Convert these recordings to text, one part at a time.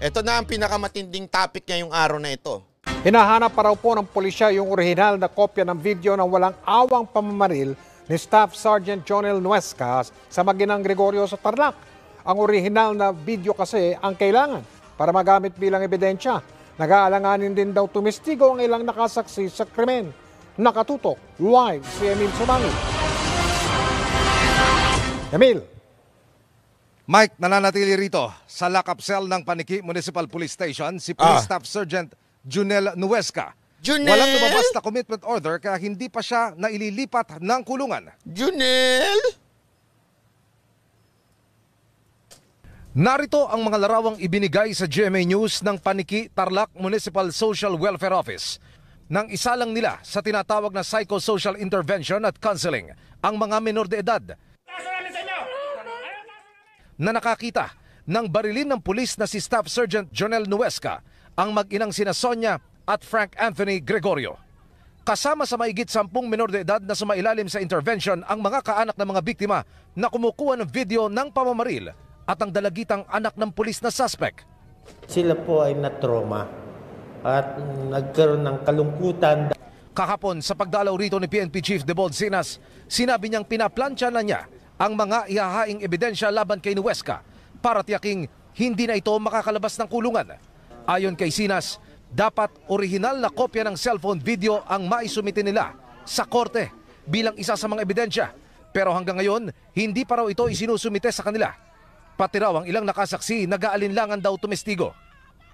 Ito na ang pinakamatinding topic ngayong araw na ito. Hinahanap pa raw po ng pulisya yung orihinal na kopya ng video ng walang awang pamamaril ni Staff Sergeant Jonel Nuesca sa Maginang Gregorio sa Tarlac. Ang orihinal na video kasi ang kailangan para magamit bilang ebidensya. Nag-aalanganin din daw tumistigo ang ilang nakasaksi sa krimen. Nakatutok, live si Emil Sumangi. Emil. Mike, nananatili rito sa lock-up cell ng Paniki Municipal Police Station si Police Staff Sergeant Jonel Nuesca. Walang lumabas na commitment order kaya hindi pa siya naililipat ng kulungan. Jonel! Narito ang mga larawang ibinigay sa GMA News ng Paniki Tarlac Municipal Social Welfare Office. Nang isa lang nila sa tinatawag na psychosocial intervention at counseling ang mga menor de edad na nakakita ng barilin ng pulis na si Staff Sergeant Jonel Nuesca ang mag-inang sina Sonia at Frank Anthony Gregorio. Kasama sa maigit 10 menor de edad na sumailalim sa intervention ang mga kaanak ng mga biktima na kumukuha ng video ng pamamaril at ang dalagitang anak ng pulis na suspect. Sila po ay na-trauma at nagkaroon ng kalungkutan. Kahapon sa pagdalaw rito ni PNP Chief Debold Sinas, sinabi niyang pinaplansya na niya ang mga ihahaing ebidensya laban kay Nuesca para tiyaking hindi na ito makakalabas ng kulungan. Ayon kay Sinas, dapat orihinal na kopya ng cellphone video ang maisumite nila sa korte bilang isa sa mga ebidensya. Pero hanggang ngayon, hindi pa raw ito isinusumite sa kanila. Pati raw ang ilang nakasaksi nag-aalinlangan daw tumestigo.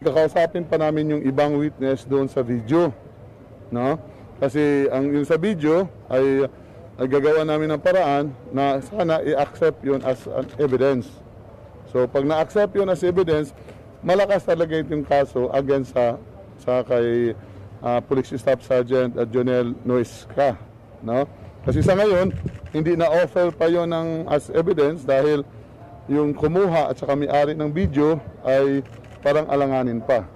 Kakausapin pa namin yung ibang witness doon sa video, no? Kasi yung sa video ay gagawa namin ng paraan na sana i-accept yun as an evidence. So pag na-accept yun as evidence, malakas talaga yung kaso against sa kay Police Staff Sergeant Jonel Nuesca, no? Kasi sa ngayon, hindi na-offer pa yun as evidence dahil yung kumuha at saka may-ari ng video ay parang alanganin pa.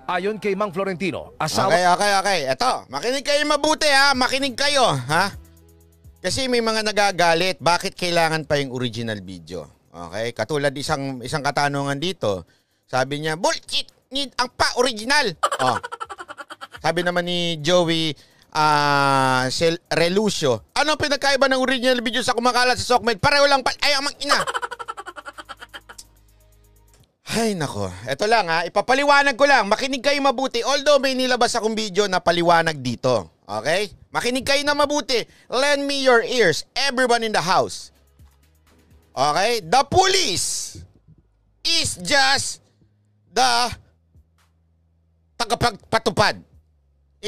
Ayon kay Mang Florentino, asawa... Okay. Eto, makinig kayo mabuti ha. Makinig kayo, ha? Kasi may mga nagagalit. Bakit kailangan pa yung original video? Okay? Katulad isang katanungan dito. Sabi niya, bullshit! Need ang original! Oh. Sabi naman ni Joey Relucio, ano pinagkaiba ng original video sa kumakalat sa SOCMED? Pareho lang pa... Ay, amang ina! Ay nako, eto lang ha, ipapaliwanag ko lang, makinig kayo mabuti. Although may nilabas akong video na paliwanag dito, okay? Makinig kayo na mabuti. Lend me your ears, everyone in the house. Okay? The police is just the tagapagpatupad.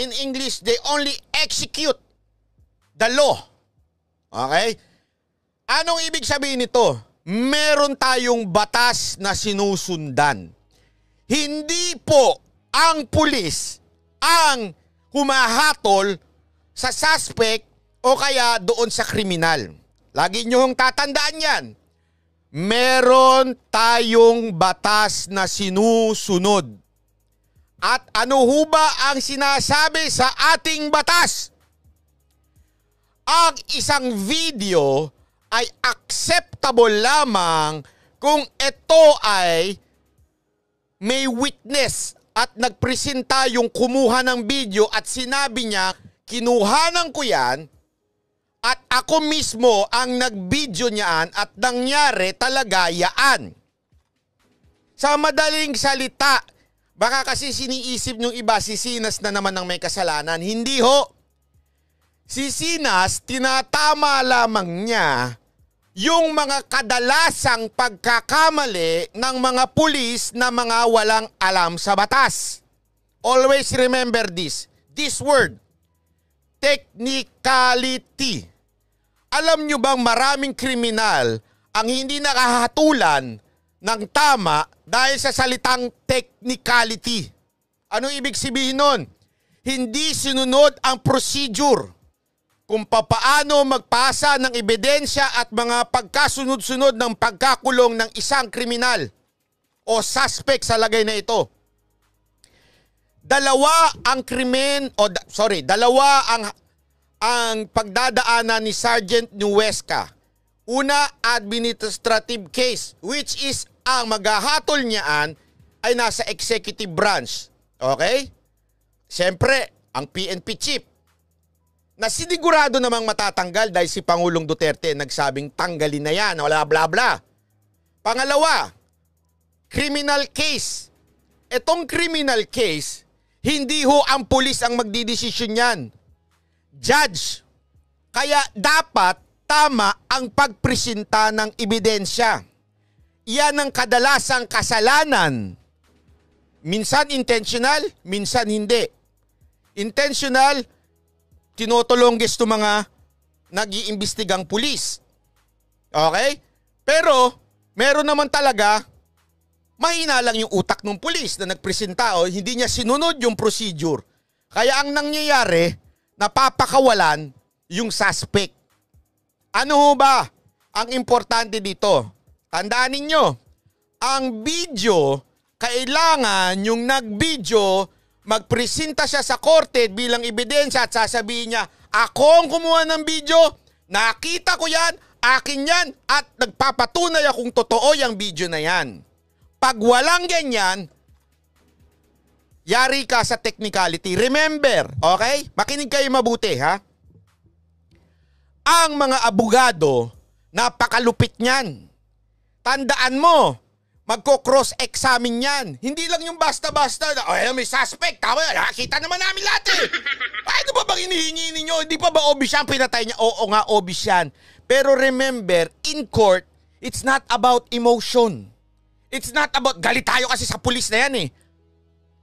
In English, they only execute the law. Okay? Anong ibig sabihin nito? Meron tayong batas na sinusundan. Hindi po ang pulis ang humahatol sa suspect o kaya doon sa kriminal. Lagi nyo tatandaan yan. Meron tayong batas na sinusunod. At ano ho ba ang sinasabi sa ating batas? Ang isang video ay acceptable lamang kung ito ay may witness at nagpresenta yung kumuha ng video at sinabi niya, kinuhanan ko yan at ako mismo ang nag-video niyan at nangyari talaga yaan. Sa madaling salita, baka kasi siniisip nyung iba si Sinas na naman ang may kasalanan. Hindi ho. Si Sinas, tinatama lamang niya yung mga kadalasang pagkakamali ng mga pulis na mga walang alam sa batas. Always remember this word, technicality. Alam nyo bang maraming kriminal ang hindi nakahatulan ng tama dahil sa salitang technicality? Ano ibig sabihin nun? Hindi sinunod ang procedure kung papaano magpasa ng ebidensya at mga pagkasunod-sunod ng pagkakulong ng isang kriminal o suspect sa lagay na ito. Dalawa ang pagdadaanan ni Sergeant Nuesca. Una, administrative case, which is ang maghahatol niyaan ay nasa executive branch. Okay? Siyempre, ang PNP chief na sinigurado namang matatanggal dahil si Pangulong Duterte nagsabing tanggalin na yan, wala bla bla. Pangalawa, criminal case. Etong criminal case, hindi ho ang pulis ang magdidesisyon yan. Judge. Kaya dapat tama ang pagpresenta ng ebidensya. Yan ang kadalasang kasalanan. Minsan intentional, minsan hindi. Intentional, tinotolongges to mga nag-iimbestigang pulis. Okay? Pero, meron naman talaga, mahina lang yung utak ng pulis na nagpresenta o hindi niya sinunod yung procedure. Kaya ang nangyayari, napapakawalan yung suspect. Ano ho ba ang importante dito? Tandaan ninyo, ang video, kailangan yung nag-video, magpresenta siya sa korte bilang ebidensya at sasabihin niya, ako ang kumuha ng video, nakita ko yan, akin yan, at nagpapatunay akong totoo yung video na yan. Pag walang ganyan, yari ka sa technicality. Remember, okay? Makinig kayo mabuti, ha? Ang mga abogado, napakalupit niyan. Tandaan mo, magko-cross-examine yan. Hindi lang yung basta-basta na, may suspect, tama yan, nakita naman namin lahat eh. Ano ba bang hinihingi ninyo? Hindi pa ba obvious yan? Pinatay niya? Oo nga, obvious yan. Pero remember, in court, it's not about emotion. It's not about, galit tayo kasi sa pulis na yan eh.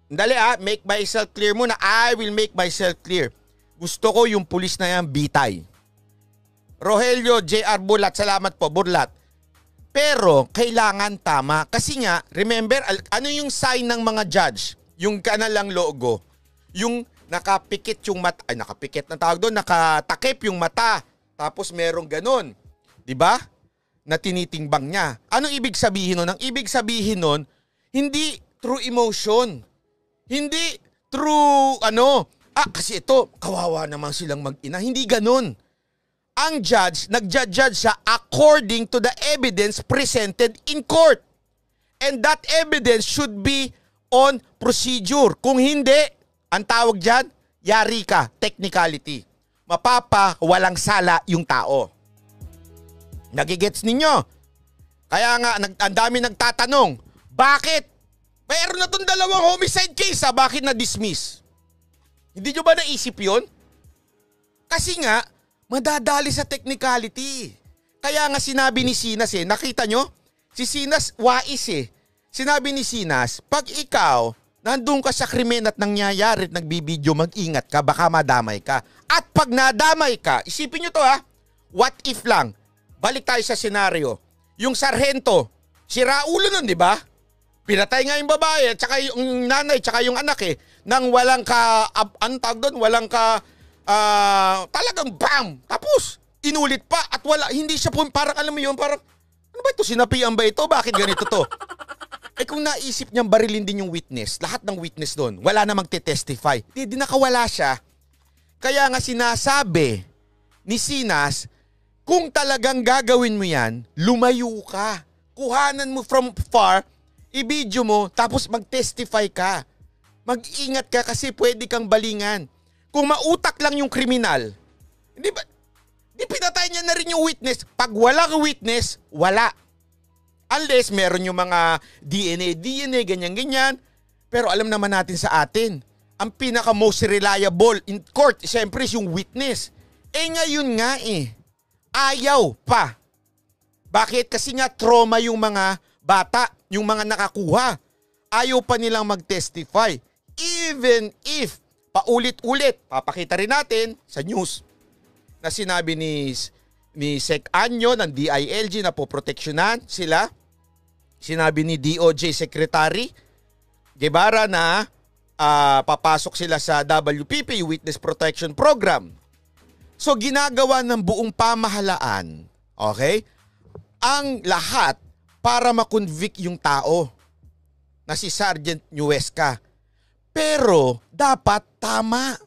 Dali make myself clear muna. I will make myself clear. Gusto ko yung pulis na yan bitay. Rogelio J.R. Burlat, salamat po, Burlat. Pero kailangan tama. Kasi nga, remember, ano yung sign ng mga judge? Yung kanalang logo. Yung nakapikit yung mata, ay nakapikit na tawag doon, nakatakip yung mata. Tapos merong ganun. Diba? Na tinitimbang niya. Ano ibig sabihin nun? Ang ibig sabihin nun, hindi through emotion. Hindi through kasi ito, kawawa naman silang mag-ina. Hindi ganun. Ang judge, nag-judge siya according to the evidence presented in court. And that evidence should be on procedure. Kung hindi, ang tawag dyan, yari ka, technicality. Walang sala yung tao. Nagigets ninyo? Kaya nga, ang dami nagtatanong, bakit? Mayroon na itong dalawang homicide case, bakit na-dismiss? Hindi nyo ba naisip yun? Kasi nga, madadali sa technicality. Kaya nga sinabi ni Sinas nakita nyo? Si Sinas wais Sinabi ni Sinas, pag ikaw, nandun ka sa krimen at nangyayari at nagbibideo, mag-ingat ka, baka madamay ka. At pag nadamay ka, isipin nyo to what if lang, balik tayo sa senaryo. Yung sarhento, sira ulo nun, di ba? Pinatay nga yung babae, at saka yung nanay, tsaka yung anak nang walang ka, walang ka, talagang bam! Tapos, inulit pa at wala, hindi siya po, parang alam mo yun, parang, ano ba ito, sinapian ba ito? Bakit ganito to? Kung naisip niyang barilin din yung witness, lahat ng witness doon, wala na magte-testify. Di nakawala siya. Kaya nga sinasabi ni Sinas, kung talagang gagawin mo yan, lumayo ka. Kuhanan mo from far, i-video mo, tapos mag-testify ka. Mag-ingat ka kasi pwede kang balingan. Kung mautak lang yung kriminal, di pinatay niya na rin yung witness. Pag walang witness, wala. Unless meron yung mga DNA, ganyan-ganyan. Pero alam naman natin sa atin, ang pinaka most reliable in court, siyempre yung witness. Ngayon nga ayaw pa. Bakit? Kasi nga trauma yung mga bata, yung mga nakakuha. Ayaw pa nilang mag-testify. Even if paulit-ulit, papakita rin natin sa news na sinabi ni Sec Anyo ng DILG na poproteksyonan sila. Sinabi ni DOJ Secretary Guevara na papasok sila sa WPP, Witness Protection Program. So ginagawa ng buong pamahalaan, okay, ang lahat para makonvict yung tao na si Sergeant Nuesca. Pero dapat tama.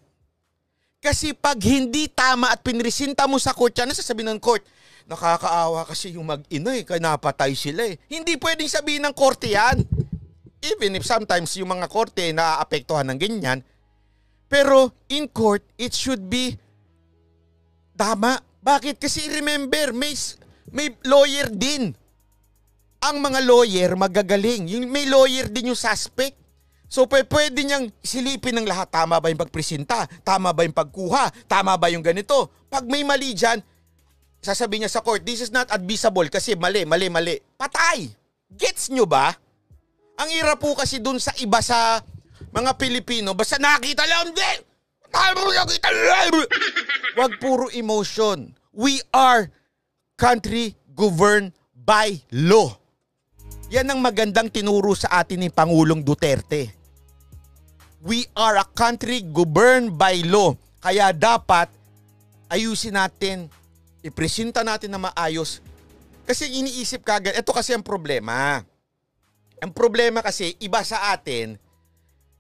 Kasi pag hindi tama at pinresinta mo sa court, yan sasabihin ng court, nakakaawa kasi yung mag-ina kaya napatay sila Hindi pwedeng sabihin ng korte yan. Even if sometimes yung mga korte naaapektuhan ng ganyan. Pero in court, it should be tama. Bakit? Kasi remember, may lawyer din. Ang mga lawyer magagaling. May lawyer din yung suspect. So pwede niyang silipin ng lahat. Tama ba yung pagpresenta? Tama ba yung pagkuha? Tama ba yung ganito? Pag may mali dyan, sasabihin niya sa court, this is not admissible kasi mali. Patay! Gets nyo ba? Ang hirap po kasi dun sa iba sa mga Pilipino, basta nakita lang din! Wag puro emotion. We are country governed by law. Yan ang magandang tinuro sa atin ni Pangulong Duterte. We are a country governed by law. Kaya dapat ayusin natin, ipresenta natin na maayos. Kasi iniisip kagad, ito kasi ang problema. Ang problema kasi, iba sa atin,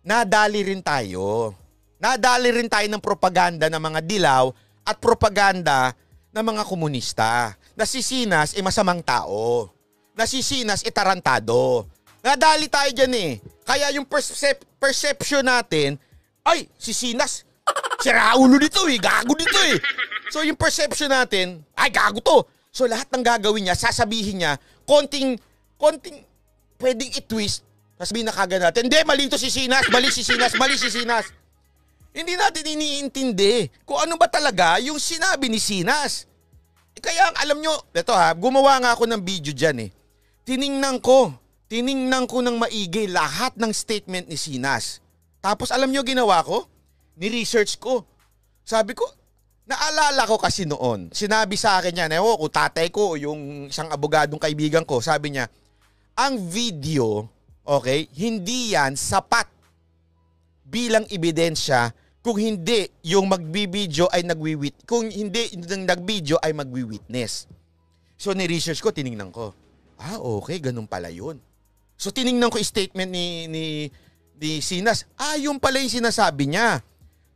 nadali rin tayo. Nadali rin tayo ng propaganda ng mga dilaw at propaganda ng mga komunista. Nasisinas masamang tao. Nasisinas tarantado. Nadali tayo dyan eh. Kaya yung perception natin, ay, si Sinas, siraulo nito eh, gago nito eh. So yung perception natin, ay, gago to. So lahat ng gagawin niya, sasabihin niya, konting, pwedeng i-twist. Sasabihin na kagad natin, hindi, mali to si Sinas, mali si Sinas. Hindi natin iniintindi kung ano ba talaga yung sinabi ni Sinas. Kaya alam nyo, ito gumawa nga ako ng video dyan eh. Tiningnan ko ng maigi lahat ng statement ni Sinas. Tapos alam nyo ginawa ko? Ni-research ko. Sabi ko, naalala ko kasi noon, sinabi sa akin yan, kung tatay ko o yung isang abogadong kaibigan ko, sabi niya, ang video, okay, hindi yan sapat bilang ebidensya kung hindi yung magbibideo ay kung hindi yung nagbideo ay magwi-witness. So ni-research ko, tiningnan ko. Okay, ganun pala yun. So tiningnan ko yung statement ni Sinas. Yun pala yung sinasabi niya.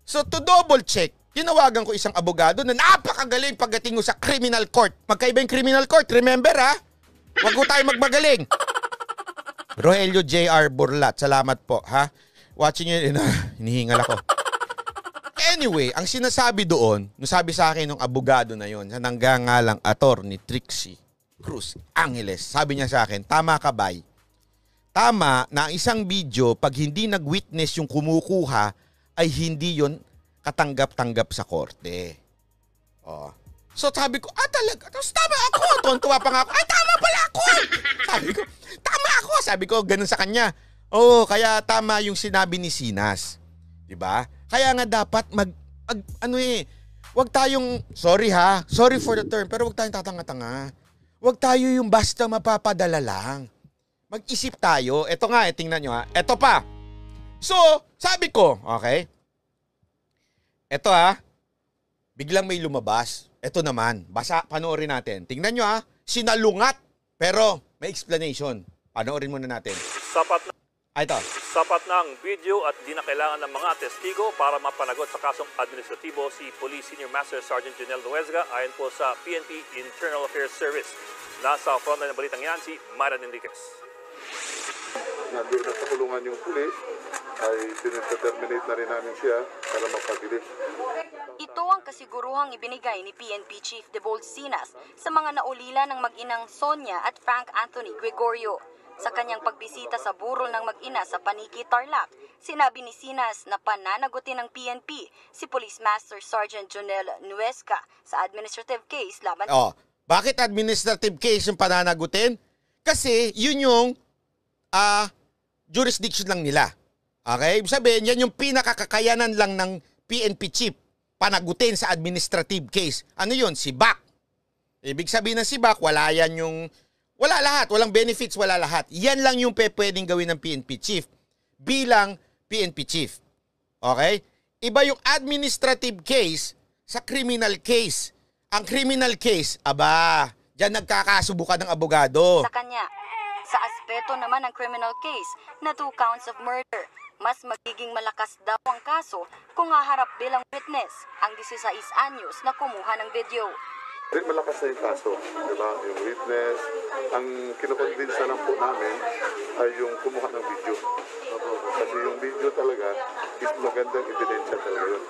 So to double check, tinawagan ko isang abogado na napakagaling pagdating sa criminal court. Magkaiba yung criminal court, remember Huwag ko tayo magmagaling. Rogelio J.R. Burlat, salamat po Watching yun, hinihingal ako. Anyway, ang sinasabi doon, sabi sa akin ng abogado na yun, sa nanggangalang attorney Trixie Cruz Angeles, sabi niya sa akin, tama ka bay. Tama na ang isang video, pag hindi nag-witness yung kumukuha, ay hindi yon katanggap-tanggap sa korte. So sabi ko, talaga? Tapos tama ako. Tuwan-tuwa pa nga ako. Tama pala ako. Sabi ko, tama ako. Sabi ko, ganun sa kanya. Kaya tama yung sinabi ni Sinas. Diba? Kaya nga dapat wag tayong, sorry for the term, pero wag tayong tatanga-tanga. Wag tayo yung basta mapapadala lang. Mag-isip tayo. Ito nga, tingnan nyo Ito pa. So, sabi ko, okay. Ito biglang may lumabas. Ito naman, panoorin natin. Tingnan nyo sinalungat, pero may explanation. Panoorin muna natin. Sapat na ang video at di na kailangan ng mga testigo para mapanagot sa kasong administratibo si Police Senior Master Sergeant Jonel Nuesga ayon po sa PNP Internal Affairs Service. Nasa frontline ng balitang yan si Maran Enriquez. Nandun na sa kulungan yung pulis, ay terminate na rin namin siya para mapabilis. Ito ang kasiguruhang ibinigay ni PNP Chief Debold Sinas sa mga naulila ng mag-inang Sonia at Frank Anthony Gregorio. Sa kanyang pagbisita sa burol ng mag-ina sa Paniki, Tarlac, sinabi ni Sinas na pananagutin ng PNP si Police Master Sergeant Jonel Nuesga sa administrative case laban. Bakit administrative case yung pananagutin? Kasi yun yung jurisdiction lang nila. Okay? Ibig sabihin, yan yung pinakakakayanan lang ng PNP chief panagutin sa administrative case. Ano yun? Si BAC. Ibig sabihin ng si BAC, wala lahat. Walang benefits, wala lahat. Yan lang yung pwedeng gawin ng PNP chief bilang PNP chief. Okay? Iba yung administrative case sa criminal case. Ang criminal case, dyan nagkakasubukan ng abogado. Sa kanya, sa aspeto naman ng criminal case na 2 counts of murder, mas magiging malakas daw ang kaso kung haharap bilang witness ang 16 anyos na kumuha ng video. Malakas na yung kaso, di ba? Yung witness, ang kinukonvince na lang po namin ay yung kumuha ng video. Kasi yung video talaga is magandang ebidensya talaga yun.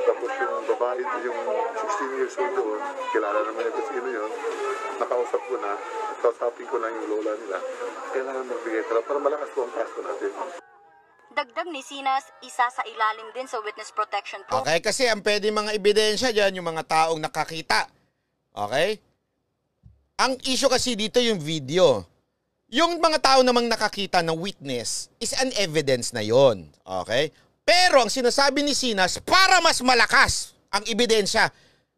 Tapos yung babae, yung 16 years old doon, kilala naman yung sino yun, nakausap ko na, kausapin ko lang yung lola nila, kailangan magbigay talaga para malakas po ang kaso natin. Dagdag ni Sinas, isa sa ilalim din sa Witness Protection Program. Okay, kasi ang pwede mga ebidensya dyan, yung mga taong nakakita. Okay? Ang issue kasi dito yung video. Yung mga tao namang nakakita ng witness is an evidence na yon. Okay? Pero ang sinasabi ni Sinas, para mas malakas ang ebidensya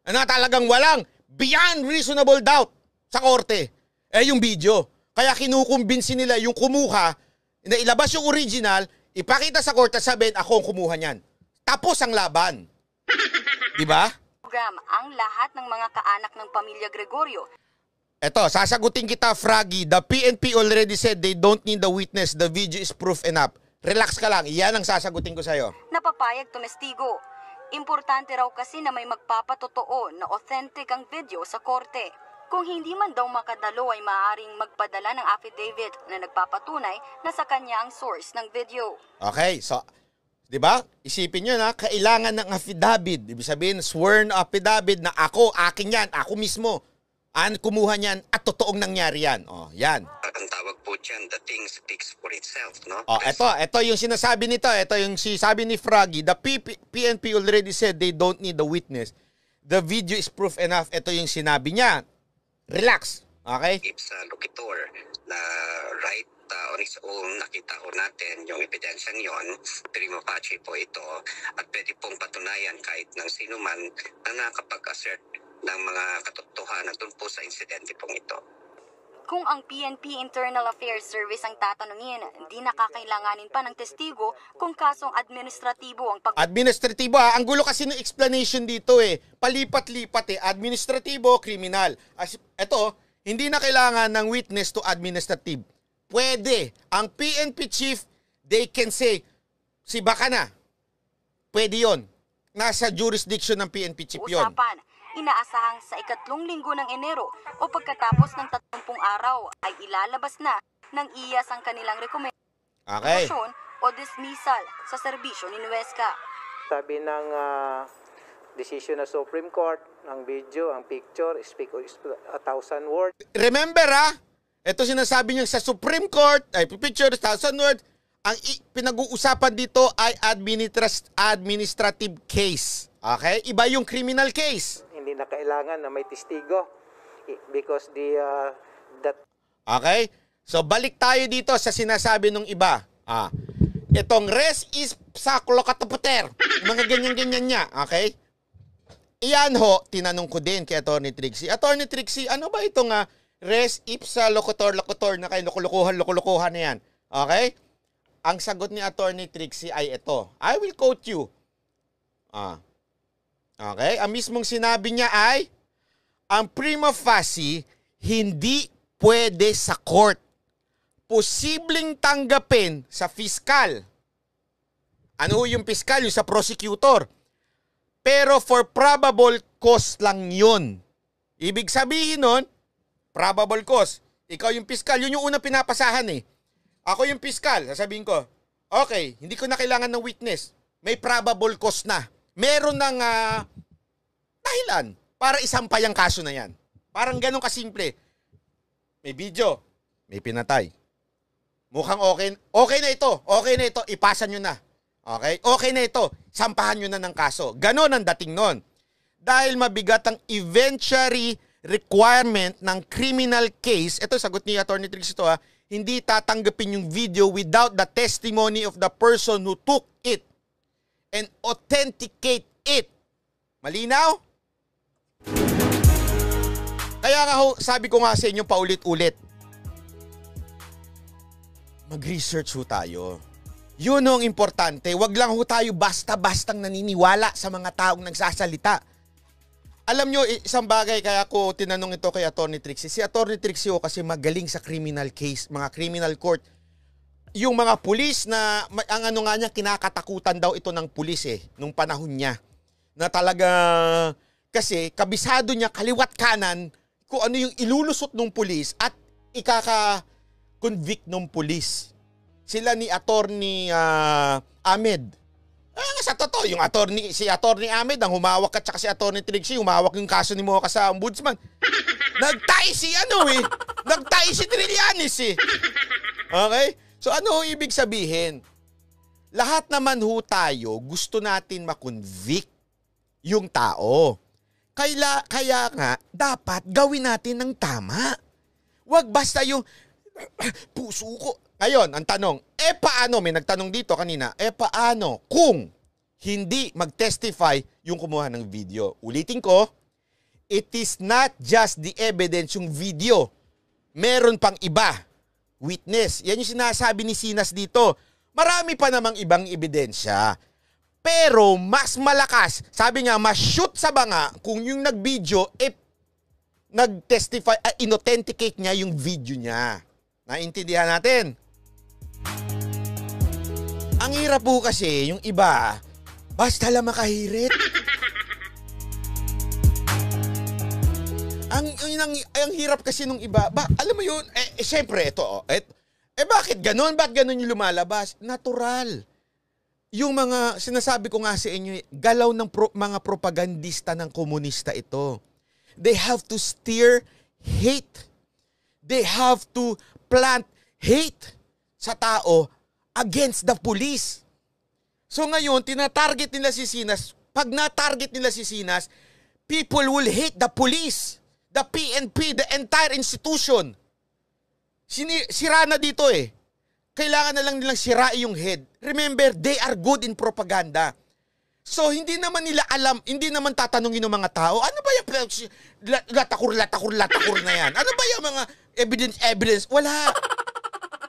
na talagang walang beyond reasonable doubt sa korte, yung video. Kaya kinukumbinsi nila yung kumuha, na ilabas yung original, ipakita sa korte, sabihin, ako ang kumuha niyan. Tapos ang laban. Diba? Ang lahat ng mga kaanak ng pamilya Gregorio. Eto, sasagutin kita, Froggy. The PNP already said they don't need the witness. The video is proof enough. Relax ka lang. Iyan ang sasagutin ko sa'yo. Napapayag tumestigo. Importante raw kasi na may magpapatotoo na authentic ang video sa korte. Kung hindi man daw makadalo ay maaaring magpadala ng affidavit na nagpapatunay na sa kanya ang source ng video. Okay, so, di ba? Isipin nyo na, kailangan ng affidavit. Ibig sabihin, sworn affidavit na ako, akin yan, ako mismo. Ang kumuha niyan at totoong nangyari yan. O, yan. Ang tawag po dyan, the thing speaks for itself, no? O, ito yung sinasabi nito. Ito yung sabi ni Froggy. The PNP already said they don't need the witness. The video is proof enough. Ito yung sinabi niya. Relax. Okay? Sa locator na right on its own, nakita ko natin yung ebidensya yon, prima facie po ito, at pwede pong patunayan kahit ng sino man na nakapag-assert ng mga katotohanan dun po sa insidente pong ito. Kung ang PNP Internal Affairs Service ang tatanungin, di nakakailanganin pa ng testigo kung kasong administratibo ang Administratibo ha? Ang gulo kasi ng explanation dito palipat-lipat administratibo, kriminal. Ito, hindi na kailangan ng witness to administrative. Pwede. Ang PNP chief, they can say, si baka na. Pwede yon. Nasa jurisdiction ng PNP chief yon. Usapan, inaasahang sa ikatlong linggo ng Enero o pagkatapos ng 30 araw ay ilalabas na ng IAS ang kanilang rekomendasyon o dismissal sa serbisyo ni Nuesca. Sabi ng decision ng Supreme Court, ang video, ang picture, speak 1,000 words. Remember ito sinasabi niya sa Supreme Court, picture 1,000 words, ang pinag-uusapan dito ay administrative case. Okay? Iba yung criminal case. Hindi na kailangan na may testigo because Okay? So balik tayo dito sa sinasabi ng iba. Itong res is sa lokataputer. Mga ganyan-ganyan niya. Okay? Iyan ho, tinanong ko din kay Atty. Trixie. Atty. Trixie, ano ba itong res ipsa locutor na kayo lukulukuhan na yan? Okay? Ang sagot ni Atty. Trixie ay ito. I will quote you. Okay? Ang mismong sinabi niya ay, ang prima facie hindi pwede sa court. Posibleng tanggapin sa fiskal. Ano yung fiskal? Yung sa prosecutor. Pero for probable cause lang yun. Ibig sabihin nun, probable cause. Ikaw yung fiskal, yun yung unang pinapasahan Ako yung fiskal, sasabihin ko, okay, hindi ko na kailangan ng witness. May probable cause na. Meron ng dahilan para isampay ang kaso na yan. Parang ganun kasimple. May video, may pinatay. Mukhang okay na ito, ipasa nyo na. Okay na ito, sampahan nyo na ng kaso. Ganon ang dating nun. Dahil mabigat ang evidentiary requirement ng criminal case, ito sagot ni Atty. Trixie ito hindi tatanggapin yung video without the testimony of the person who took it and authenticate it. Malinaw? Kaya nga sabi ko nga sa inyo paulit-ulit, mag-research ho tayo. Yun ang importante. Huwag lang ho tayo basta-bastang naniniwala sa mga taong nagsasalita. Alam nyo, isang bagay kaya ko tinanong ito kay Atty. Trixie. Si Atty. Trixie kasi magaling sa criminal case, mga criminal court. Yung mga pulis na, ang ano nga niya, kinakatakutan daw ito ng pulis nung panahon niya. Na talaga Kasi kabisado niya kaliwat kanan kung ano yung ilulusot ng pulis at ikaka-convict ng pulis. Sila ni Attorney Ahmed. Sa totoo, si Attorney Ahmed ang humawak at saka si Attorney Trixie humawak yung kaso ni Mocha sa ombudsman. Nagtay si Trillanes eh. Okay? So ano ibig sabihin? Lahat naman ho tayo gusto natin makonvict yung tao. Kaya nga, dapat gawin natin ng tama. Huwag basta yung puso ko. Ngayon, ang tanong, paano? May nagtanong dito kanina, paano kung hindi mag-testify yung kumuha ng video? Ulitin ko, it is not just the evidence, yung video. Meron pang iba. Witness. Yan yung sinasabi ni Sinas dito. Marami pa namang ibang ebidensya. Pero mas malakas, sabi nga, mas shoot sa banga kung yung nag-video, nag-testify, inauthenticate niya yung video niya. Naintindihan natin? Ang hirap po kasi, yung iba, basta lang makahirit. Ang hirap kasi nung iba, alam mo yun, syempre, bakit ganun? Bakit ganun yung lumalabas? Natural. Yung mga, sinasabi ko nga sa inyo, galaw ng mga propagandista ng komunista ito. They have to steer hate. They have to plant hate sa tao against the police. So ngayon, tinatarget nila si Sinas. Pag na-target nila si Sinas, people will hate the police, the PNP, the entire institution. Sira na dito eh. Kailangan na lang nilang sirain yung head. Remember, they are good in propaganda. So, hindi naman nila alam, hindi naman tatanungin ng mga tao, ano ba yung latakur na yan? Ano ba yung mga evidence? Wala.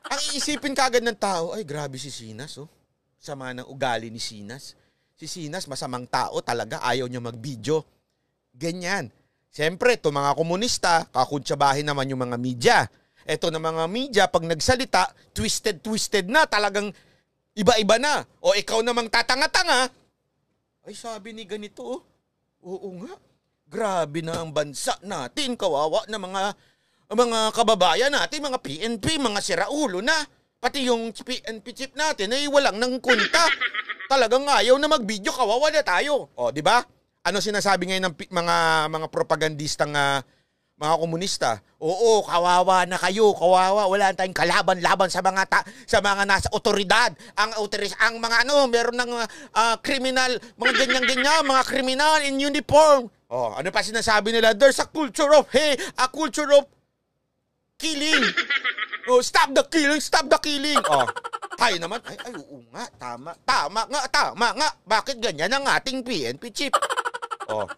Ang iisipin kagad ng tao, ay grabe si Sinas, oh. Sama ng ugali ni Sinas. Si Sinas, masamang tao talaga, ayaw niya mag-video. Ganyan. Siyempre, ito mga komunista, kakuntsabahin naman yung mga media. Ito na mga media, pag nagsalita, twisted na, talagang iba-iba na. O ikaw namang tatanga-tanga, ay sabi ni ganito, oh. Oo nga, grabe na ang bansa natin, kawawa na mga kababayan natin, mga PNP, mga siraulo na. Pati yung PNP chief natin ay walang nang kunta. Talagang ayaw na mag-video, kawawa na tayo. O, di ba? Ano sinasabi ngayon ng mga propagandistang mga komunista? Oo, kawawa na kayo, kawawa. Wala tayong kalaban-laban sa mga nasa otoridad. Ang mga meron ng criminal, mga ganyan-ganyan, mga criminal in uniform. Oh, ano pa sinasabi nila? There's a culture of killing. Oh, stop the killing. Oh. Tayo naman, ay oo nga, tama nga. Bakit ganyan ang ating PNP chief? Oh.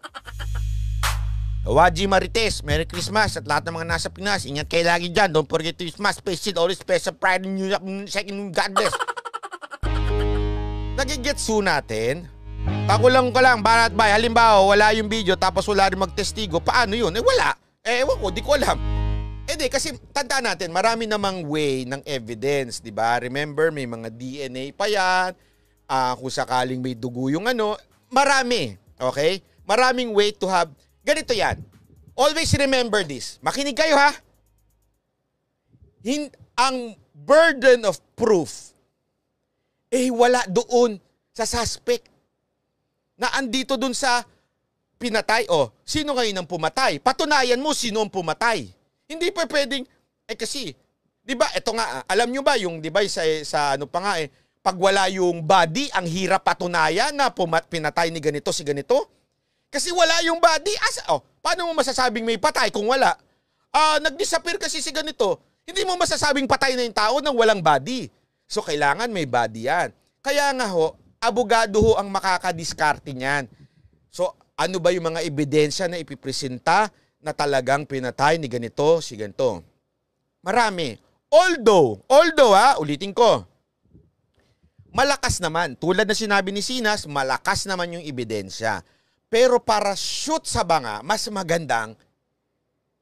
Waji Marites, Merry Christmas at lahat ng mga nasa Pinas. Ingat kayo lagi dyan. Don't forget to use mask, face shield, always special pride in New York, second God bless. Nagigets natin. Pakulang ko lang, barat bay. Halimbawa, wala yung video tapos wala rin magtestigo. Paano yun? Wala. Ewan ko, di ko alam. Kasi tandaan natin, marami namang way ng evidence, di ba? Remember, may mga DNA pa yan. Kung sakaling may dugo yung marami. Okay? Maraming way to have. Ganito yan. Always remember this. Makinig kayo ha. Ang burden of proof wala doon sa suspect na andito doon sa pinatay. Sino kayo nang pumatay? Patunayan mo sino ang pumatay. Hindi pa pwedeng, kasi, di ba, ito nga, alam nyo ba, yung, di ba, sa pag wala yung body, ang hirap patunayan na pinatay ni ganito si ganito? Kasi wala yung body. Paano mo masasabing may patay kung wala? Nag-disappear kasi si ganito. Hindi mo masasabing patay na yung tao nang walang body. So, kailangan may body yan. Kaya nga abogado ang makakadiskarte niyan. So, ano ba yung mga ebidensya na ipipresenta na talagang pinatay ni ganito, si ganito? Marami. Although, ulitin ko, malakas naman. Tulad na sinabi ni Sinas, malakas naman yung ebidensya. Pero para shoot sa banga, mas magandang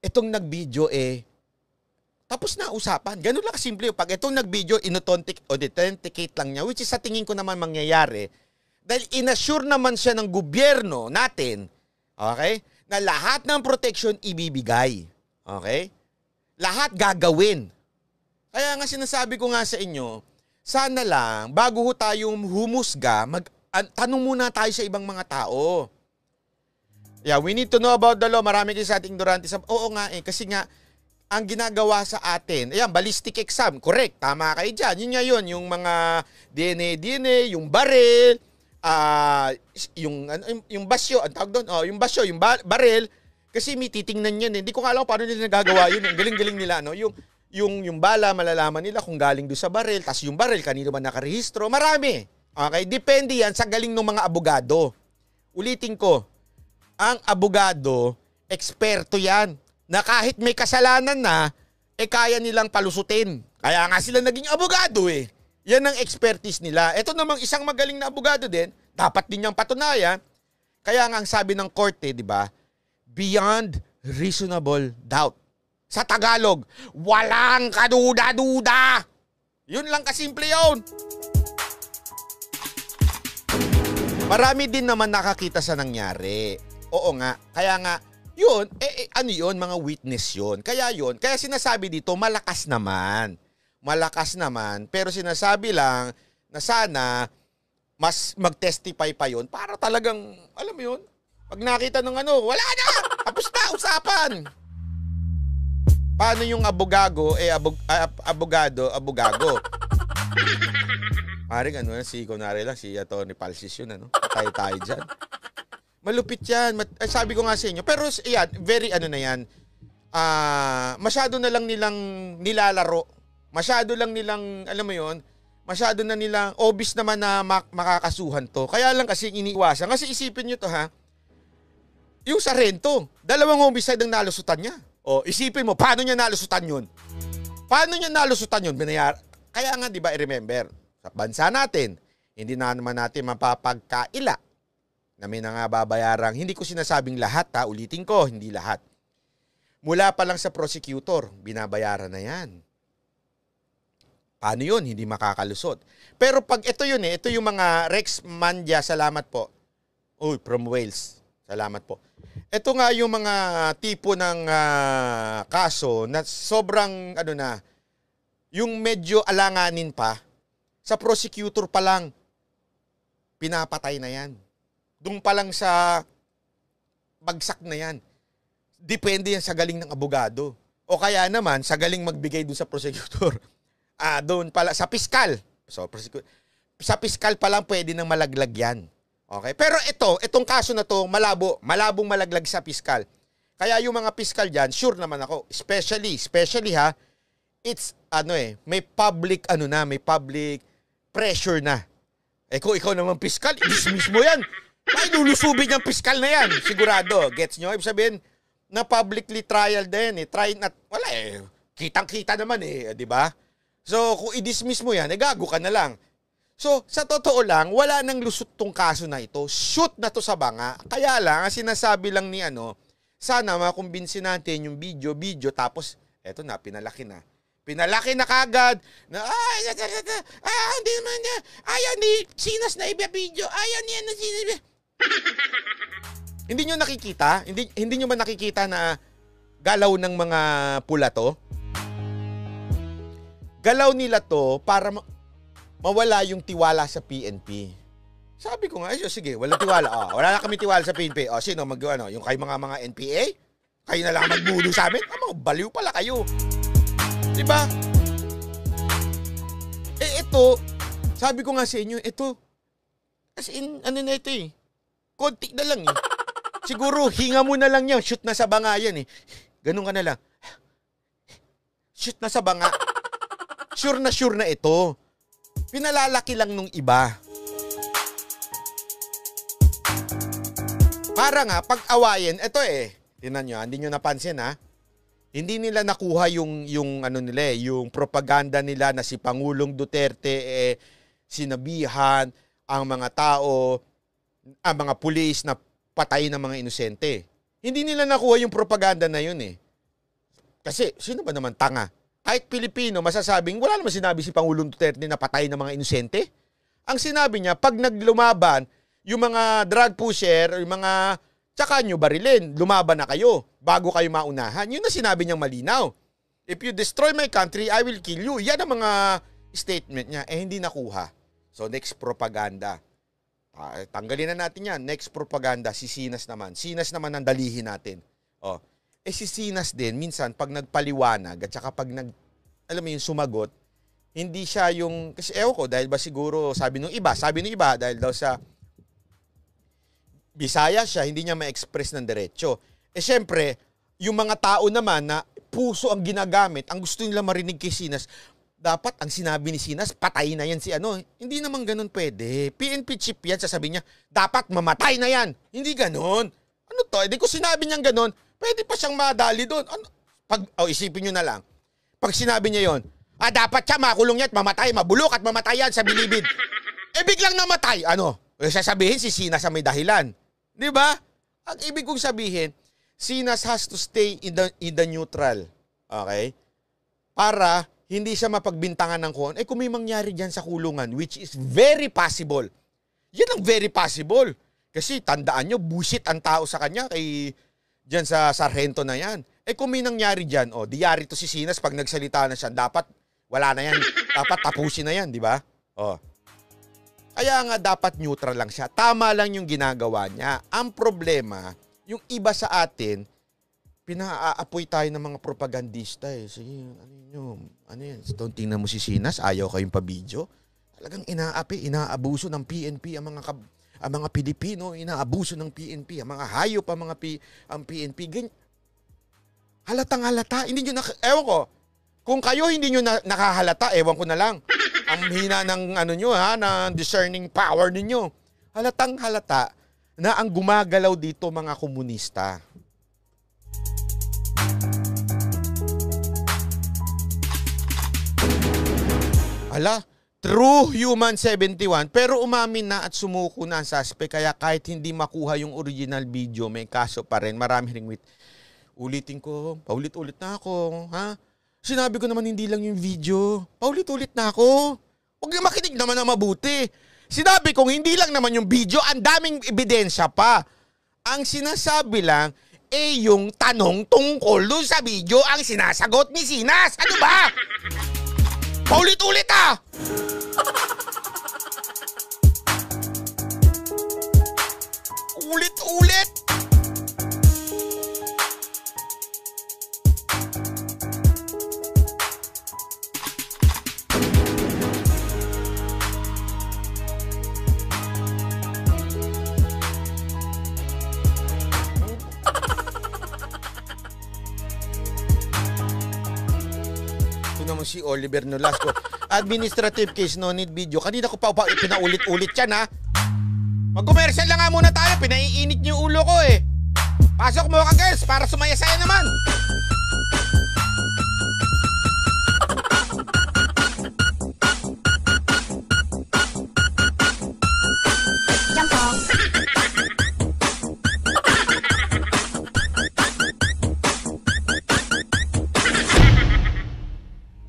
itong nag-video tapos na usapan. Ganun lang kasimple. Pag itong nag-video, inauthenticate lang niya, which is sa tingin ko naman mangyayari, dahil inassure naman siya ng gobyerno natin Okay? Na lahat ng protection ibibigay. Okay? Lahat gagawin. Kaya nga sinasabi ko nga sa inyo, sana lang, bago ho tayong humusga, tanong muna tayo sa ibang mga tao. Yeah, we need to know about the law. Marami kayo sa ating ignorante. Oo nga kasi nga, ang ginagawa sa atin, ayan, ballistic exam, correct, tama kayo dyan. Yun nga yun, yung mga DNA, yung baril, yung basyo, ang tawag doon, yung basyo, yung baril, kasi may titingnan yan. Hindi ko nga alam paano nila nagagawa yun. Ang galing-galing nila, no? Yung bala, malalaman nila kung galing doon sa baril, tas yung baril, kanino ba nakarehistro, marami. Okay, depende yan sa galing ng mga abogado. Ulitin ko, ang abogado, eksperto yan, na kahit may kasalanan na, kaya nilang palusutin. Kaya nga sila naging abogado eh. Yan ang expertise nila. Ito namang isang magaling na abogado din, dapat din niyang patunayan. Kaya nga ang sabi ng korte, di ba, beyond reasonable doubt. Sa Tagalog, walang kaduda-duda. Yun lang kasimple yun. Marami din naman nakakita sa nangyari. Oo nga, kaya nga, yun, ano yun, mga witness yun. Kaya sinasabi dito, malakas naman. Malakas naman, pero sinasabi lang na sana mas mag-testify pa yun para talagang, alam mo yun, pag nakita ng wala na, tapos na, usapan. Paano yung abogado? Maring kunwari lang, si Tony Palsis yun, Patay dyan. Malupit yan. Sabi ko nga sa inyo. Pero yan, very na yan. Masyado na lang nilang nilalaro. Masyado lang nilang, alam mo yun, masyado na nilang, obvious naman na makakasuhan to. Kaya lang kasi iniiwasan. Kasi isipin nyo to yung Sarento, 2 homicide ang nalusutan niya. O, isipin mo, paano niya nalusutan yun? Paano niya nalusutan yun? Kaya nga, di ba, i-remember, sa bansa natin, hindi na naman natin mapapagkaila na may babayarang, hindi ko sinasabing lahat ulitin ko, hindi lahat. Mula pa lang sa prosecutor, binabayaran na yan. Paano yun? Hindi makakalusot. Pero pag ito yun ito yung mga Rex Mandia, salamat po. Uy, from Wales, salamat po. Ito nga yung mga tipo ng kaso na sobrang, yung medyo alanganin pa, sa prosecutor pa lang, pinapatay na yan. Doon pa lang sa bagsak na yan. Depende yan sa galing ng abogado. O kaya naman, sa galing magbigay doon sa prosecutor. Doon pala, sa piskal. So, sa piskal pa lang pwede nang malaglag yan. Okay? Pero itong kaso na to, malabong malaglag sa piskal. Kaya yung mga piskal dyan, sure naman ako, especially it's, may public, may public pressure na. Kung ikaw naman piskal, dismiss mo yan. Ay, lulusubin yung piskal na yan. Sigurado. Gets nyo? Ibig sabihin, na publicly trial din. Try not, wala kitang-kita naman di ba? So, kung i-dismiss mo yan, gago ka na lang. So, sa totoo lang, wala nang lusot tong kaso na ito. Shoot na to sa banga. Kaya lang, sinasabi lang ni sana makumbinsin natin yung video, tapos, eto na, pinalaki na. Pinalaki na kagad na hindi naman niya ni Sinas na iba-video. Yan na Sinas. Hindi nyo nakikita? Hindi nyo ba nakikita na galaw ng mga pula to? Galaw nila to para mawala yung tiwala sa PNP. Sabi ko nga, sige, wala tiwala. Wala na kami tiwala sa PNP. Sino yung kayo mga NPA? Kayo na lang magbulo sa amin? Mga baliw pala kayo. Diba? Ito, sabi ko nga sa inyo, ito, as in, na ito konti na lang Siguro, hinga mo na lang yan, shoot na sa banga yan Ganun ka na lang. Shoot na sa banga. Sure na ito. Pinalalaki lang nung iba. Para nga, pag-awayan, ito tinan nyo, hindi nyo napansin Hindi nila nakuha yung propaganda nila na si Pangulong Duterte sinabihan ang mga tao, ang mga pulis na patay ng mga inosente. Hindi nila nakuha yung propaganda na yun Kasi sino ba naman tanga? Kahit Pilipino masasabing wala naman sinabi si Pangulong Duterte na patay ng mga inosente. Ang sinabi niya, pag naglumaban, yung mga drug pusher, yung mga tsaka nyo barilin. Lumaban na kayo bago kayo maunahan. Yun na sinabi niyang malinaw. If you destroy my country, I will kill you. Yan ang mga statement niya. Hindi nakuha. So next propaganda. Tanggalin na natin yan. Next propaganda, si Sinas naman. Sinas naman ang dalihin natin. Si Sinas din, minsan pag nagpaliwanag at saka pag alam mo yung sumagot, hindi siya yung, kasi ewan ko, dahil ba siguro, sabi nung iba, dahil daw sa Bisaya siya, hindi niya ma-express ng diretso. Siyempre, yung mga tao naman na puso ang ginagamit, ang gusto nila marinig kay Sinas, dapat ang sinabi ni Sinas, patay na yan si ano. Hindi naman ganun pwede. PNP chief yan, sasabihin niya, dapat mamatay na yan. Hindi ganun. Ano to? Hindi ko sinabi niyang ganun, pwede pa siyang madali doon. Ano? Isipin niyo na lang. Pag sinabi niya yon, dapat siya makulong yan at mamatay, mabulok at mamatay yan sa bilibid. Biglang namatay. Ano? Sasabihin si Sinas ang may dahilan. Di ba? Ang ibig kong sabihin, Sinas has to stay in the neutral. Okay? Para hindi siya mapagbintangan ng kung kung may mangyari dyan sa kulungan, which is very possible. Yan ang very possible. Kasi tandaan nyo, bullshit ang tao sa kanya dyan sa sarhento na yan. Kung may nangyari dyan, diyari to si Sinas pag nagsalita na siya, dapat wala na yan. Dapat tapusin na yan, di ba? Kaya nga dapat neutral lang siya. Tama lang yung ginagawa niya. Ang problema, yung iba sa atin, pinaapoy tayo ng mga propagandista Sige, ano yan? Tingnan mo si Sinas, ayaw kayong pa-video. Talagang inaabuso ng PNP ang mga Pilipino, inaabuso ng PNP, ang mga hayop ang PNP. Halatang halata. Hindi nyo ewan ko. Kung kayo hindi nyo nakahalata, ewan ko na lang. Ang hina ng ng discerning power ninyo. Halatang halata na ang gumagalaw dito mga komunista. True human 71 pero umamin na at sumuko na ang suspect kaya kahit hindi makuha yung original video may kaso pa rin. Marami ring ulitin ko, paulit-ulit na ako, ha? Sinabi ko naman hindi lang yung video. Paulit-ulit na ako. Huwag niyo makinig naman na mabuti. Sinabi kong hindi lang naman yung video, ang daming ebidensya pa. Ang sinasabi lang, yung tanong tungkol doon sa video ang sinasagot ni Sinas. Ano ba? Paulit-ulit Ulit-ulit. Si Oliver Nolasco. Administrative case, no need video. Kanina ko pa pinaulit-ulit yan, ha? Mag-commercial lang nga muna tayo. Pinaiinit niyo ulo ko, Pasok mo ka, girls, para sumaya-saya naman.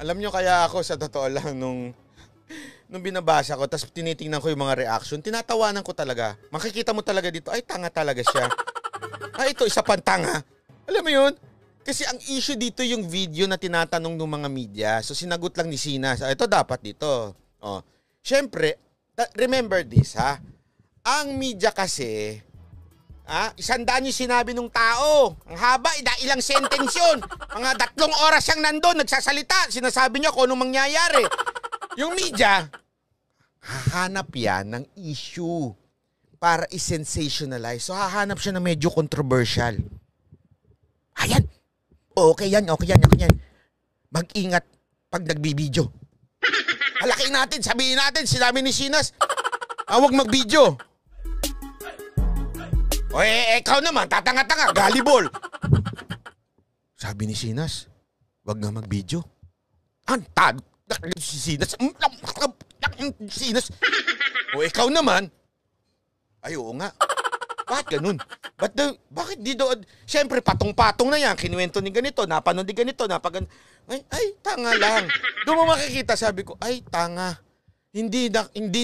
Alam nyo kaya ako sa totoo lang nung binabasa ko tapos tinitingnan ko yung mga reaction, tinatawanan ko talaga. Makikita mo talaga dito, ay tanga talaga siya. Ito isa pang tanga. Alam mo yun? Kasi ang issue dito yung video na tinatanong ng mga media. So sinagot lang ni Sinas, ito dapat dito. Siyempre, remember this ha. Ang media kasi, 100 yung sinabi ng tao. Ang haba, ilang sentence yun. Mga 3 oras siyang nandun, nagsasalita. Sinasabi niya kung anong mangyayari. Yung media, hahanap yan ng issue para i-sensationalize. So hahanap siya na medyo controversial. Ayan. Okay yan. Mag-ingat pag nagbibideo. Halakin natin, sabihin natin, sinabi ni Sinas, huwag mag-video. Ikaw naman, tatanga-tanga, galibol. Sabi ni Sinas, wag nga mag-video. Si Sinas, ikaw naman. Oo nga. Bakit ganun? Bakit di doon? Siyempre, patong-patong na yan. Kinuwento ni ganito, napanood ni ganito, ay, tanga lang. Doon mo makikita, sabi ko, ay, tanga. Hindi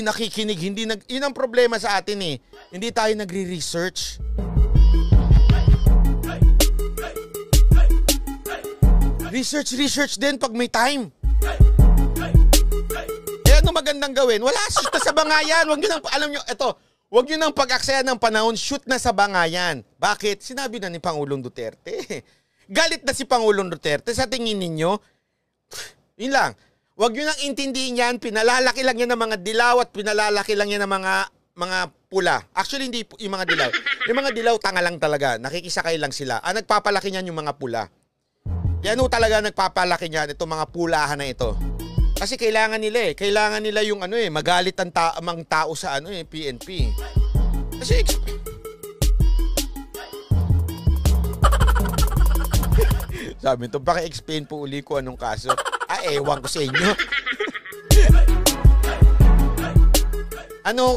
nakikinig, yun ang problema sa atin Hindi tayo nagre-research. research din pag may time. Ano magandang gawin? Wala, shoot na sa bangayan. Huwag nyo nang, alam nyo, eto, huwag nyo nang pag-aksaya ng panahon, shoot na sa bangayan. Bakit? Sinabi na ni Pangulong Duterte. Galit na si Pangulong Duterte. Sa tingin ninyo, yun lang. Huwag nyo nang intindihin yan, pinalalaki lang yan ng mga dilaw at pinalalaki lang yan ng mga pula. Actually, hindi yung mga dilaw. Yung mga dilaw, tanga lang talaga. Nakikisakay lang sila. Ang nagpapalaki niyan yung mga pula. Yan o talaga nagpapalaki niyan, itong mga pulahan na ito. Kasi kailangan nila Kailangan nila yung magalit ang mga tao sa PNP. Kasi sabi nito, paki-explain po uli ko anong kaso. Ewan ko sa inyo.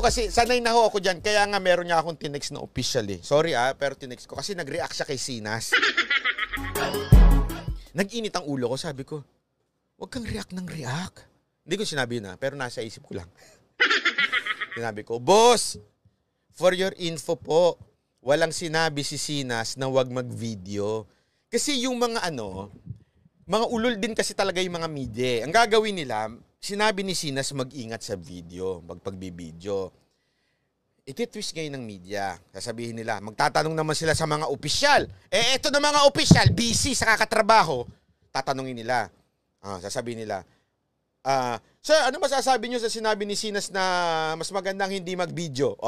Kasi sanay na ho ako dyan. Kaya nga meron niya akong tinext na official eh. Sorry pero tinext ko. Kasi nag-react siya kay Sinas. Nag-init ang ulo ko. Sabi ko, huwag kang react ng react. Hindi ko sinabi na, pero nasa isip ko lang. Sinabi ko, boss, for your info po, walang sinabi si Sinas na huwag mag-video. Kasi yung mga mga ulol din kasi talaga yung mga media. Ang gagawin nila, sinabi ni Sinas mag-ingat sa video, magpagbibideo. Iti-twist ngayon ng media. Sasabihin nila, magtatanong naman sila sa mga opisyal. Eto na mga opisyal, busy sa kakatrabaho. Tatanungin nila. Sasabihin nila, sir, ano masasabi nyo sa sinabi ni Sinas na mas magandang hindi mag-video?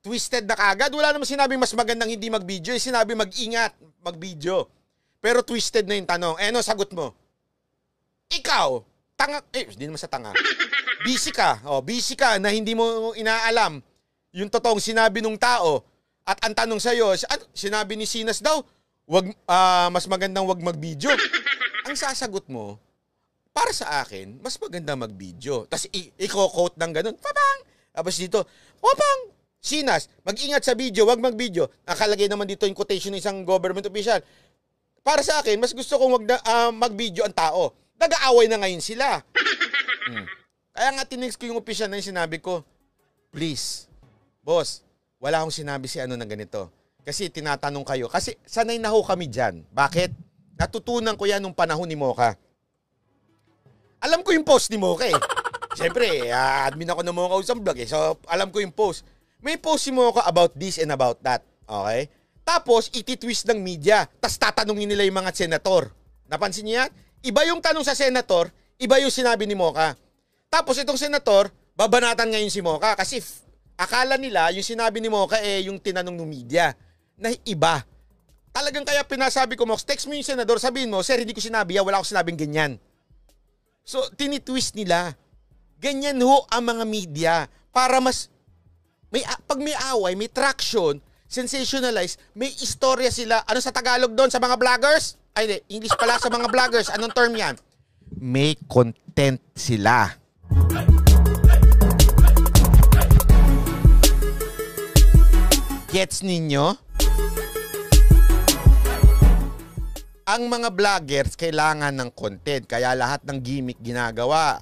Twisted na kagad. Wala naman sinabing mas magandang hindi mag-video. Sinabi mag-ingat, mag-video. Pero twisted na yung tanong. Ano sagot mo? Ikaw, tanga, hindi naman sa tanga. Busy ka. Busy ka na hindi mo inaalam yung totoong sinabi ng tao. At ang tanong sa'yo, sinabi ni Sinas daw, mas magandang wag mag-video. Ang sasagot mo, para sa akin, mas maganda mag-video. Tapos i-quote ng ganun. Papang! Tapos dito, papang! Sinas, mag-ingat sa video, wag mag-video. Nakalagay naman dito yung quotation ng isang government official. Para sa akin, mas gusto kong mag-video ang tao. Nag-aaway na ngayon sila. Kaya nga tinext ko yung official na yung sinabi ko, please, boss, wala akong sinabi si na ganito. Kasi tinatanong kayo. Kasi sanay na ho kami dyan. Bakit? Natutunan ko yan nung panahon ni Mocha. Alam ko yung post ni Mocha eh. Siyempre, admin ako ng Mocha Usang Vlog eh. So, alam ko yung post. May post si Mocha about this and about that. Okay? Tapos, iti-twist ng media. Tapos tatanungin nila yung mga senator. Napansin niya? Iba yung tanong sa senator, iba yung sinabi ni Mocha. Tapos itong senator, babanatan ngayon si Mocha. Kasi akala nila yung sinabi ni Mocha yung tinanong ng media. Na iba. Talagang kaya pinasabi ko, Mox, text mo yung senador, sabihin mo, sir, hindi ko sinabi wala akong sinabing ganyan. So, tinitwist nila. Ganyan ho ang mga media para mas pag may away, may traction, sensationalize, may istorya sila. Ano sa Tagalog doon sa mga vloggers? Ay, English pala sa mga vloggers. Anong term yan? May content sila. Gets ninyo? Ang mga vloggers kailangan ng content. Kaya lahat ng gimmick ginagawa.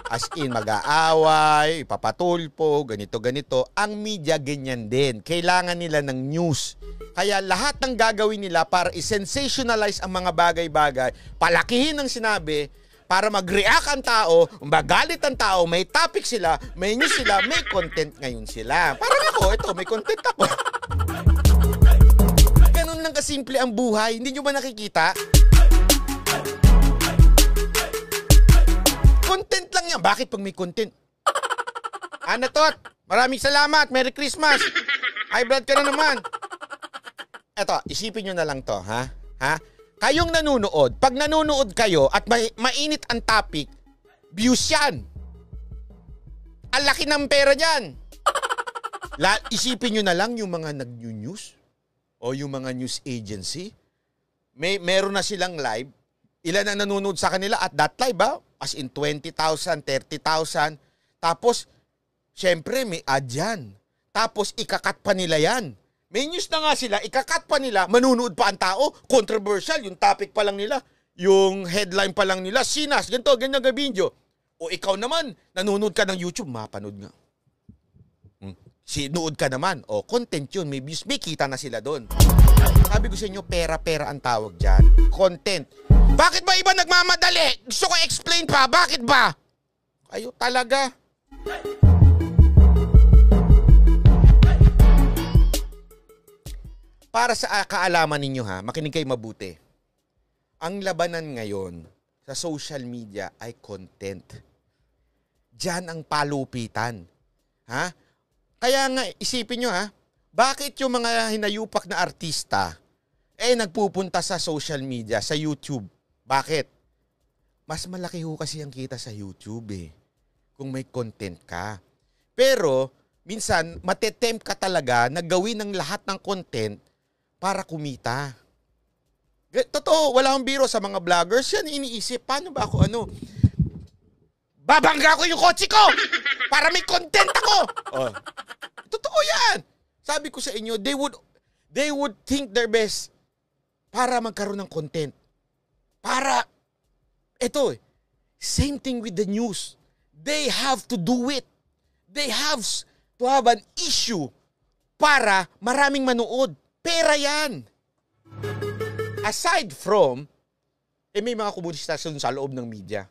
As in, mag-aaway, ipapatulpo, ganito-ganito. Ang media ganyan din. Kailangan nila ng news. Kaya lahat ng gagawin nila para i-sensationalize ang mga bagay-bagay, palakihin ang sinabi, para mag-react ang tao, magalit ang tao, may topic sila, may news sila, may content ngayon sila. Parang ako, ito, may content ako. Ganun lang kasimple ang buhay. Hindi nyo ba nakikita? Content lang yan. Bakit pag may content? Anatot, maraming salamat. Merry Christmas. High blood ka na naman. Eto, isipin nyo na lang to, ha? Kayong nanunood, pag nanunood kayo at mainit ang topic, views yan. Ang laki ng pera dyan. Isipin nyo na lang yung mga nag-news o yung mga news agency. Meron na silang live. Ilan ang nanonood sa kanila at that live, as in 20,000, 30,000. Tapos, syempre may ad yan. Tapos, ikakat pa nila yan. May news na nga sila, ikakat pa nila, manunood pa ang tao, controversial, yung topic pa lang nila, yung headline pa lang nila, Sinas, ganito, ganyan ga video. O ikaw naman, nanonood ka ng YouTube, mapanood nga. Sinuod ka naman, o content yun, may views, may kita na sila doon. Sabi ko sa inyo, pera-pera ang tawag dyan. Content. Bakit ba iba nagmamadali? Gusto ko explain pa. Bakit ba? Kayo talaga. Para sa kaalaman ninyo ha, makinig kayo mabuti. Ang labanan ngayon sa social media ay content. Diyan ang palupitan. Ha? Kaya nga, isipin nyo ha, bakit yung mga hinayupak na artista nagpupunta sa social media, sa YouTube? Bakit? Mas malaki ho kasi ang kita sa YouTube kung may content ka. Pero, minsan, matetempt ka talaga na gawin ng lahat ng content para kumita. Totoo, wala akong biro sa mga vloggers. Yan iniisip, paano ba ako babangga ko yung kotse ko para may content ako. Totoo yan. Sabi ko sa inyo, they would think their best para magkaroon ng content. Para, same thing with the news. They have to do it. They have to have an issue para maraming manood. Pera yan. Aside from, may mga komunista sa loob ng media.